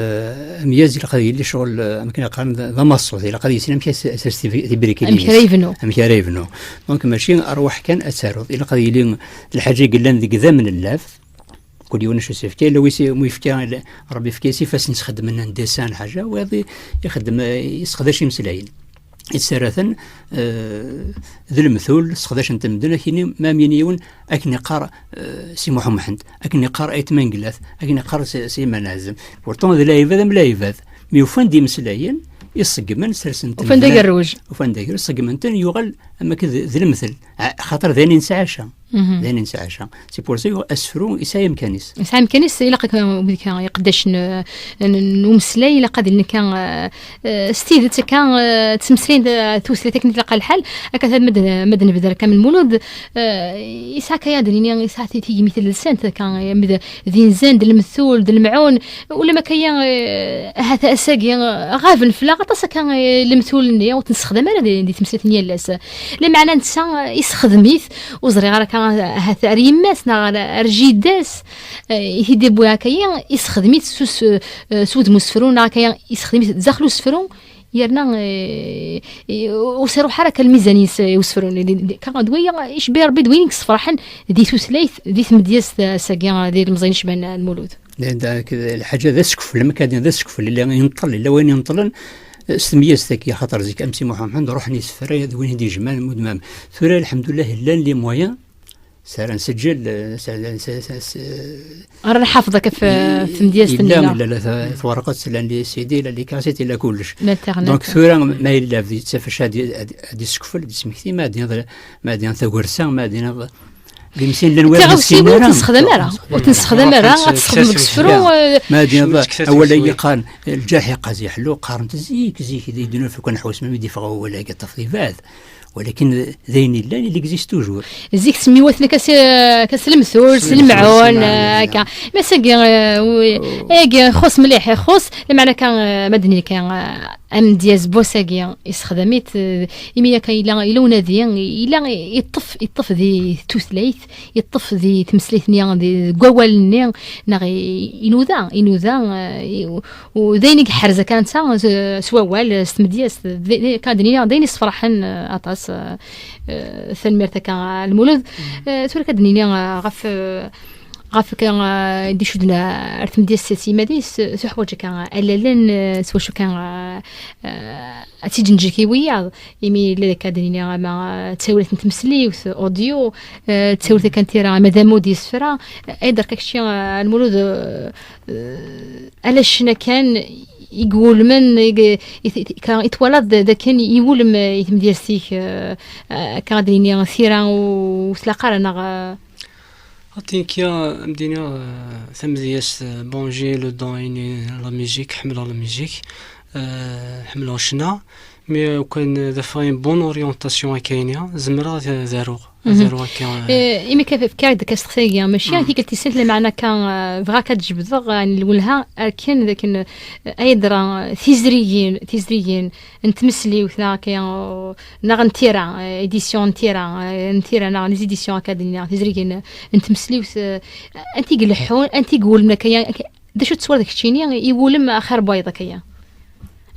مياز القضيه اللي شغل امكن قام ذا مصو ذي القضيه سينم كاس اساس تبريكي ام كريفنو دونك ماشي اروح كان اسارود الى قضيه اللي الحاجه قلنا ذيك ذا من اللاف كل يوم نشوف سيفتي لو يفكا ربي فكيسي فاس نخدم لنا ديسان حاجه وهذا يخدم يسخداش مسلاين السراثن ذي المثول سخداش انت مدنا كيني ما مينيون اكني قار سي محمد اكني قار ايت منقلاث اكني قار سي منازم ورطون ذي لايف هذا ملايفات ميوفان دي مسلاين يصقمن سرسن وفان دايروج وفان داير يصقمن يغل اما كذا ذي المثل خاطر ذاني نسعاشا ذاني نسعاشا سي بور سي اسفرو يسايم كانيس الا كان يقداش نمسلاي الا قاد كان ستيدت كان تمسلين توسلي تكنيك لقى الحال هكا مدن بدر كامل مولود يساك يا دريني يساك تيجي مثل اللسان كان مد ذين زان ديال المثول ديال المعون ولا ما كاين هذا اساقي غافن فلا غطاس كان المثول نيا وتنستخدم انا دي تمسلت نيا لاس لا معنى نتا يستخدميت وزري غير كان هذا ريماس نا رجيداس يدي بوها كاين يستخدميت سود مسفرون كاين يستخدميت داخلو سفرون يرنا وسيروا حركه الميزانيه يوسفرون كان دويه يشبه ربي دوين صفرحن دي توسليث دي ثمدياس ساقيا ديال المزين شبان المولود الحاجه ذا سكف لما كان ذا سكف اللي ينطل الا وين ينطلن استمياز ذاك يا خاطر زيك امسي محمد روح نسفر وين دي جمال مدمام ثورة الحمد لله لا لي مويان سار نسجل رانا حافظه كيف في مدياس لا ورقات اللي سيدي اللي كاسيتي لا كلش دونك ثورة ما الا في تسافش هادي سكفل دي سمكتي ما دين ثغرسا ما دين يمسين للوالد تغوسي وتستخدم راه وتستخدم راه تستخدم السفرو ما دينا اولا يقال الجرح قازيح له قارنت زيك يديروا في كون حوس ما يدي فغو ولا التفضيفات ولكن ذين الله اللي اكزيست توجور زيك سميواتنا كاس المثول المعون هكا ما ساكي خص مليح خص المعنى كان مدني كان ام دياز بوساكي استخدمت يميا كاين الا ونادي الا يطف ذي توثليث يطف ذي تمثليث نيا ذي قوال نيا نغي ينوذا وذينك حرزه كانت سوال استمدياس كان دنيا ديني صفرحن اطاس ثلميرتا كان المولود تورا كدنيا غاف كان دي شدنا رتم ديال السيما دي سو حوايج كان الالن سوا شو كان اتيجنجيكي ويا يمي لا كادنيا ما تساولت نتمسلي اوديو تساولت كانت راه مادامو دي سفرا ايدر كاكشي المولود علاش كان يقول من كان يتولد ذا كان يولم يتمديرسيك كان دنيا ثيرا وسلاقار انا أعطيك يا مدينة ثمزياس بونجي لو دايني لا ميوزيك حمل على ميوزيك حمل عشنا مي وكان دافاين بون اورينتاسيون كاينه زمرا دارو كان ايمي كيف كاد كاستخيا ماشي هذيك التسنت المعنى كان فغا كتجبد نولها كان لكن ايضا تيزريين نتمسلي وثنا كان نغنتيرا اديسيون نتيرا نا لي زيديسيون اكاديميه تيزريين نتمسلي انت قلحون انت قول كاين دا شو تصور داك الشيني يقول اخر بايضه كاين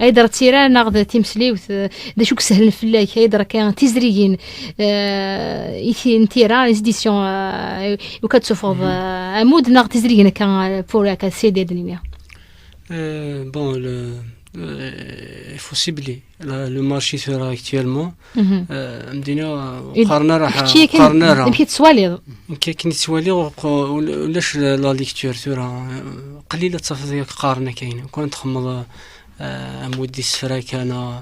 ايدر تيرا ناخذ تيمسلي دا شوك سهل فلاك ايدر كان تيزريين نتيرا زيديسيون وكتشوفوا عمود ناخذ تيزريين كان فور هكا سيدي دنيا بون il faut cibler le marché sur actuellement مدينة قارنا يمكن تسواليض كاين تسواليض ولاش لا ليكتور تورا قليله تصافي قارنا كاين كون تخمض مودي السفرة كان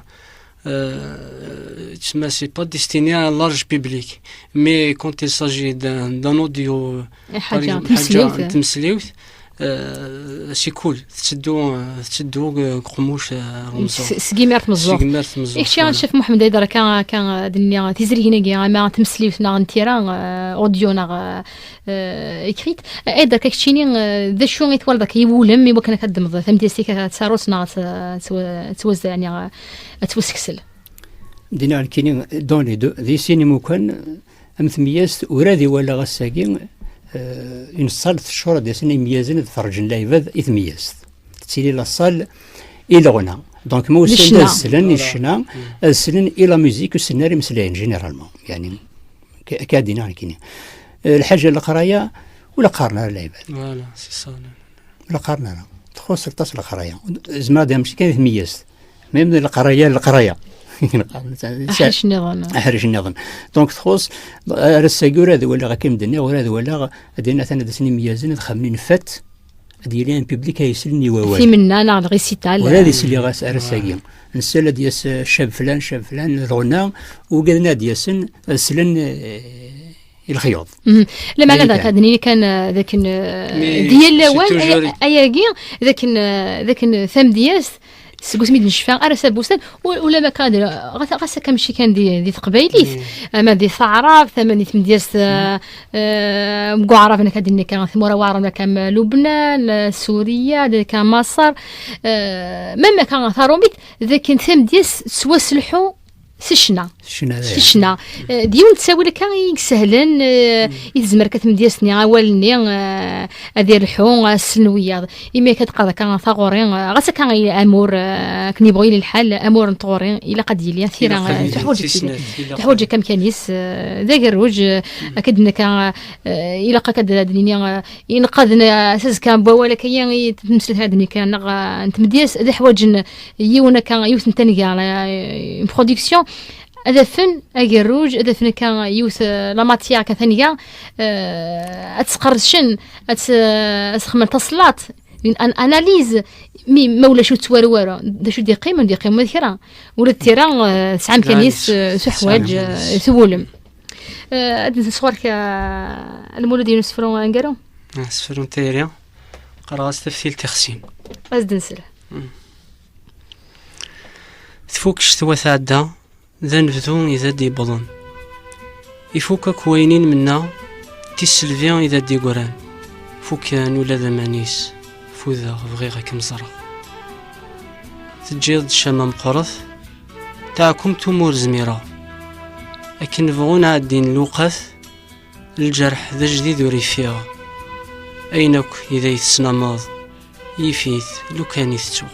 تسمى سي با ديستيني à un large public mais quand il s'agit d'un audio حاجة تمسليوث سي كول تسدو قموش سكيمرت مزوق ايش نشوف محمد ايضا كان دنيا تيزري هنا ما تمسليوث ناغ نتيران اوديو ناغ اكريت ايضا كاكشيني ذا شو يتولد كيولم مي كان كدمض فهمتي سي كتساروس ناغ توزع يعني توسكسل دينا كاينين دون لي دو ذي سينما كان امثمياس ورادي ولا غساكين ينصال في الشهور ديال سنه ميازن تفرج لايفاد اثمياس تسيلي لا صال الى غنا دونك مو السلن الشنا السلن الى ميوزيك والسيناري مسلاين جينيرالمون يعني كادينا كاينين الحاجه القرايه ولا قارنا العباد فوالا سي صا ولا قارنا تخص التصل القرايه زعما دا ماشي كاين مياس ميم القرايه احرج النظام دونك تخص الساكور هذا ولا كيم دنيا ولا ولا دينا ثنا دسني ميازن خمين فات ديالين بيبليك يسلني ووال في منا ناع الغيسيتال ولا دي سلي غاس ارساكي نسال ديال شاب فلان الغنى وقالنا ديال سن سلن الخيوط لا معنى ذاك هذني كان ذاك ديال الاول اياكي ذاك ثم دياس سقسميد نشفى ارسل بوستان ولا ما كان غاسا كمشي كان دي تقبايليت اما دي ثعراب ثمانية مدياس مقعرف انا كدني كان ثمورا وارنا كان لبنان سوريا كان مصر مما كان ثاروميت ذاك ثم دياس سوا سلحو سشنا ديون تساوي لك سهلا يتزمر كتم ديالسني اولني ادير الحون السنويه اما كتقضى كان ثغورين غاسا كان امور كنيبغي الحال امور نطورين الا قد لي ثيرا تحوج كم كانيس ذاك الروج اكدنا كان الا قد الدنيا ينقذنا اساس كان بوالا كاين تمثل هذا كان نتمديس ذا حوايج يونا كان يوث نتنقى على برودكسيون هذا فن اجروج هذا فن كان يوث لا ماتيير كثانيه اتسقرشن اتخمل تصلات من اناليز مي مولا شو تورورا دا شو دي قيمه مثيرا ولا التيران سعام كنيس سو حوايج ثولم أدن صورك المولود ينسفرون أنجرو سفرون تيريا قراص تفثيل تخسين أزدن سر تفوك شتوى ثادة ذا نفذون إذا دي بضن يفوك كوينين منا تسلفيان إذا دي قران فوكان ولا ذا مانيس فوذا بغيغا كمزرا تجيض شمام قرث تاعكم تمور زميرا لكن بغون عادين لوقث الجرح ذا جديد وريفيا أينك إذا يتسنماض يفيت لو كان يثتو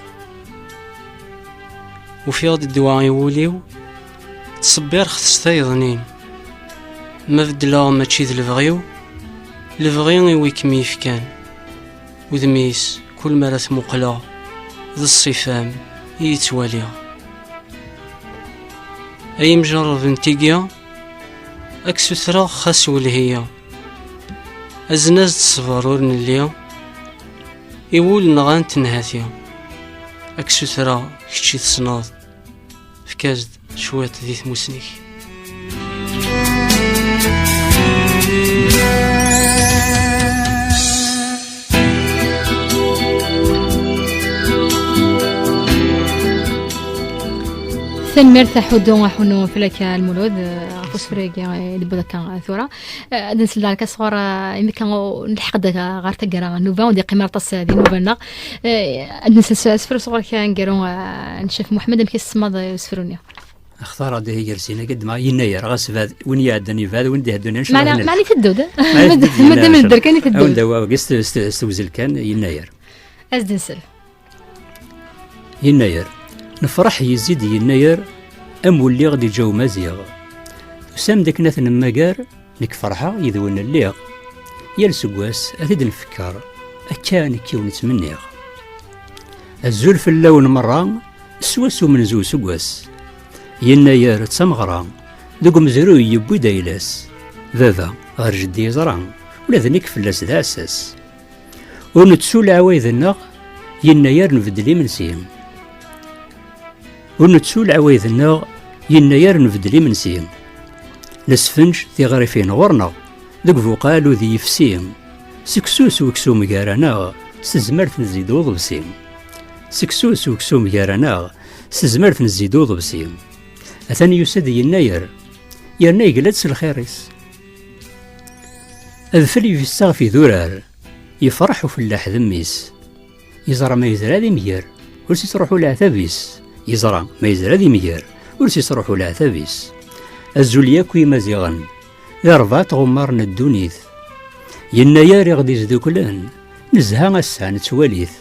وفي غد الدواء يوليو تصبير خصتا يظنين ما بدلا ما تشيد الفغيو الفغيو يويكم يفكان وذميس كل مرة مقلا ذا الصفام يتواليها أي مجرد انتيقيا أكسو ثرا خاس ولهيا أزناز تصفرور نليا يقول نغان تنهاتيا أكسو ثرا كتشي تصناض فكازد شوية ذي ثموسنيك ثم مرتاح ودون وحنو فلك المولود غفوس فريقيا اللي بدا كان ثورة دنس لك صور إمي كانوا نلحق دقا غير تقرا نوفا ودي قمار تص هذه نوفا دنس سفر صور كان قرون نشوف محمد مكي الصمد يسفروني اختار هذه جلسينا قد ما يناير غاسفاد وين يعدني فاد وين دي هدوني ماني تدود مدام البركاني تدود وين دوا قست استوزل كان يناير أزدنسل يناير نفرح يزيد يناير أمولي غدي جو مزيغ وسام داك ناث نماقار نك فرحة يذون الليغ يالسقواس أثيد نفكر أكان كيو نتمنيغ الزول في اللون مرة سواسو من زو سقواس يناير تسمغرا دوك مزرو يبوي دايلاس بابا غير جدي يزران ولا ذنك فلاس ذا أساس ونتسول عوايذ النغ يناير نفدلي من سيم ونتسول عوايذ النغ يناير نفدلي من سيم لسفنج ذي غريفين غورنا دوك فوقالو ذي يفسيم سكسوس وكسو مقارناغ سزمرت نزيدو ضبسيم سكسوس وكسو مقارناغ سزمرت نزيدو ضبسيم أثاني يسد يناير يرنا يقلدس الخيريس أذفلي في السغف ذرار يفرحوا في اللح ذميس يزرى ما يزرى ذي مير ورسي تروحوا لعثابيس يزرى ما يزرى ذي مير ورسي تروحوا لعثابيس الزولياكوي مزيغا يرباط غمارنا الدونيث يناير يغدي زدوكلان نزها السان تواليث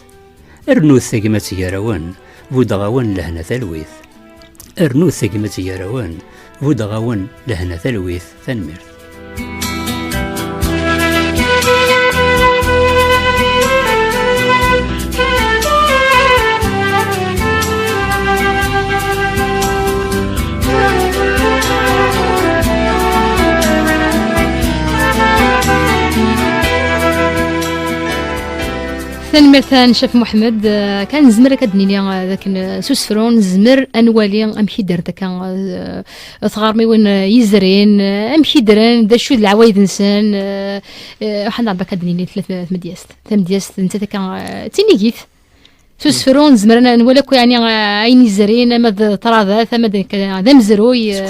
ارنو الثقمة ياروان بودغاوان لهنا ثلويث ارنو الثقمة ياروان بودغاوان لهنا ثلويث ثنميرث ثاني مرتان شاف محمد كان زمر كدنيا ذاك سوسفرون زمر انوالي امشي درت كان ثغارمي وين يزرين امشي دران دا شو العوايد انسان وحنا عبا كدنيا ثلاث مدياست ثمدياست انت كان تينيكيت سوسفرون زمرنا انوالك يعني عيني زرين مد طراذا ثمد ذا مزروي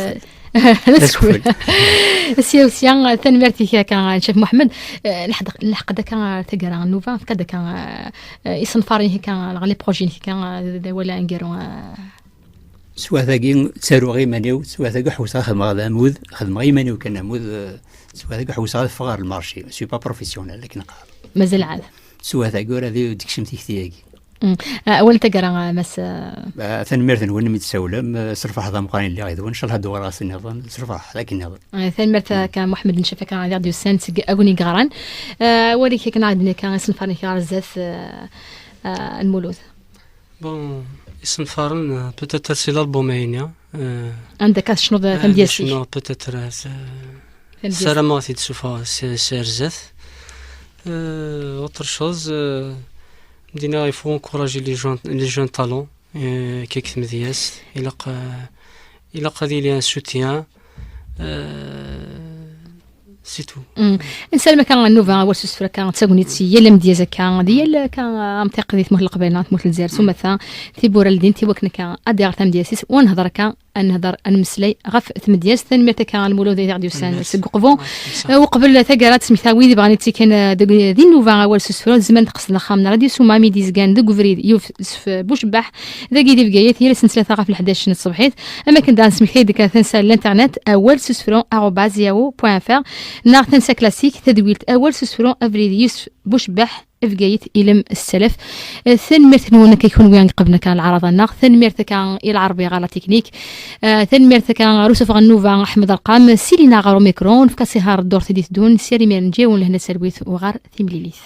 سيان ثاني مرتي كان شاف محمد الحق دا كان تقرا نوفا كدا كان يصنفاري كان لي بروجي كان ولا انقرو سوا ثاقي تسارو غي مانيو سوا ثاقي حوسا خدم غادا مود خدم غي مانيو كان مود سوا ثاقي حوسا فغار المارشي سي با بروفيسيونيل لكن قال مازال عاد سوا ثاقي راه ديك شمتي ثياقي أول تقرأ مس ثاني مرة وين متسولم صرفح هذا مقارن اللي غير وإن شاء الله هدو راسي نظن صرفح لكن نظن ثاني مرة كان محمد نشوفه كان راديو سنت أغني قران ولكن كان عندنا كان اسم فارن كارزات المولود بون اسم فارن بتتر سي لالبومين عندك شنو ثم ديالسي شنو بتتر سلاماتي تشوفها سيرزات autre chose دينا il faut encourager les jeunes talents كيك مدياس إلا قادي لي ان سوتيان سي تو. نسال كان النوفا اول سوسفرا كان تاغونيتي يلا مديازا كان ديال كان امتقديت مهل القبينات مهل الجزائر ثم مثلا تيبور الدين تيوكنا كان ادي غتام دياسيس ونهضر كان نهضر نمسلي غف ثمدياس ثاني متى كان المولود ديال يوسان سققفون وقبل ثقرات سميتها ويدي بغاني تي كان دي نوفا اول سوسفرا زمان قصنا خامنا راديو سوما ميدي زكان دو غفريد يوسف بوشباح ذاكي دي بقايات هي سنه ثلاثه في 11 الصبحيت اما كان دان سميتها ديك تنسى الانترنت اول سوسفرا @yahoo.fr نار تنسى كلاسيك تدويلت اول سوسفرا افريد يوسف بوشباح فقايت إلم السلف ثاني مرت نونا كيكون وين قبلنا كان العرض النار ثاني مرت كان العربي غالا تكنيك ثاني مرت كان روسف غنوفا احمد القام سيلينا غارو ميكرون في كاسيهار الدور تديت دون سيري مير نجيون لهنا سلويت وغار ثيمليليث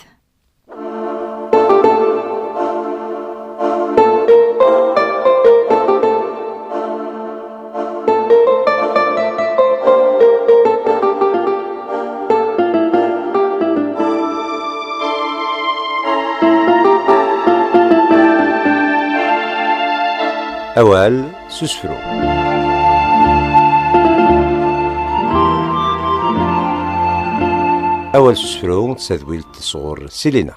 أوال سوسفرو. أول سوسفرو تسدويل صغور سيلينا.